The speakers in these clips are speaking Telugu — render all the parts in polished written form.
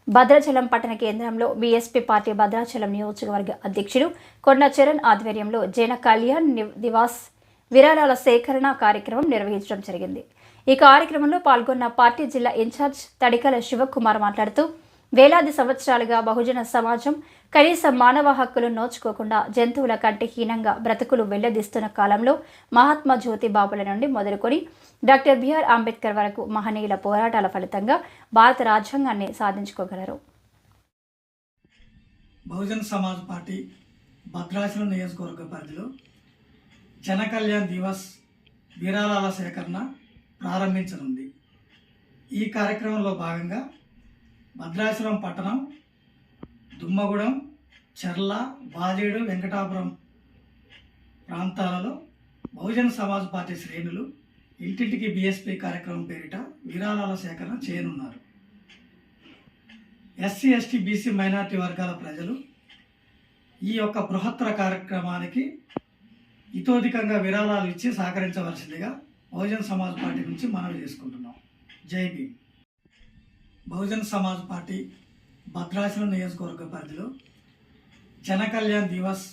భద్రాచలం పట్టణ కేంద్రంలో బీఎస్పీ పార్టీ భద్రాచలం నియోజకవర్గ అధ్యక్షుడు కొండ చరణ్ ఆధ్వర్యంలో జన కళ్యాణ్ దివాస్ విరాళాల సేకరణ కార్యక్రమం నిర్వహించడం జరిగింది. ఈ కార్యక్రమంలో పాల్గొన్న పార్టీ జిల్లా ఇన్ఛార్జ్ తడికల శివకుమార్ మాట్లాడుతూ, వేలాది సంవత్సరాలుగా బహుజన సమాజం కనీస మానవ హక్కులు నోచుకోకుండా జంతువుల కంటే హీనంగా బ్రతుకులు వెళ్లదీస్తున్న కాలంలో మహాత్మా జ్యోతి బాపుల నుండి మొదలుకొని డాక్టర్ బిఆర్ అంబేద్కర్ వరకు మహనీయుల పోరాటాల ఫలితంగా భారత రాజ్యాంగాన్ని సాధించుకోగలరు. బహుజన సమాజ్ పార్టీ భద్రాచలం నియోజకవర్గ పరిధిలో జన కళ్యాణ్ దివాస్ విరాళాల సేకరణ ప్రారంభించనుంది. ఈ కార్యక్రమంలో భాగంగా భద్రాచలం పట్టణం, దుమ్మగూడెం, చర్ల, బాజేడు, వెంకటాపురం ప్రాంతాలలో బహుజన సమాజ్ పార్టీ శ్రేణులు ఇంటింటికి బీఎస్పీ కార్యక్రమం పేరిట విరాళాల సేకరణ చేయనున్నారు. ఎస్సీ, ఎస్టీ, బీసీ, మైనార్టీ వర్గాల ప్రజలు ఈ యొక్క బృహత్తర కార్యక్రమానికి ఇతోధికంగా విరాళాలు ఇచ్చి సహకరించవలసిందిగా బహుజన సమాజ్ పార్టీ నుంచి మనవి చేసుకుంటున్నాం. జై భీమ్. బహుజన సమాజ్ పార్టీ భద్రాచలం నియోజకవర్గ పరిధిలో జన కళ్యాణ్ దివాస్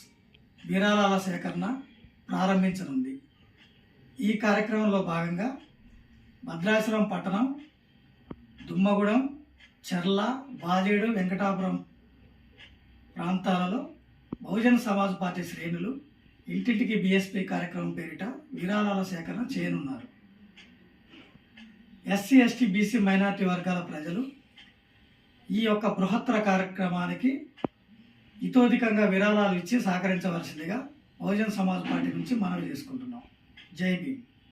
విరాళాల సేకరణ ప్రారంభించనుంది. ఈ కార్యక్రమంలో భాగంగా భద్రాచలం పట్టణం, దుమ్మగూడెం, చర్ల, బాజేడు, వెంకటాపురం ప్రాంతాలలో బహుజన సమాజ్ పార్టీ శ్రేణులు ఇంటింటికి బీఎస్పీ కార్యక్రమం పేరిట విరాళాల సేకరణ చేయనున్నారు. ఎస్సీ, ఎస్టీ, బీసీ, మైనార్టీ వర్గాల ప్రజలు ఈ యొక్క బృహత్తర కార్యక్రమానికి ఇతోధికంగా విరాళాలు ఇచ్చి సహకరించవలసిందిగా బహుజన సమాజ్ పార్టీ నుంచి మనవి చేసుకుంటున్నాం. జై భీమ్.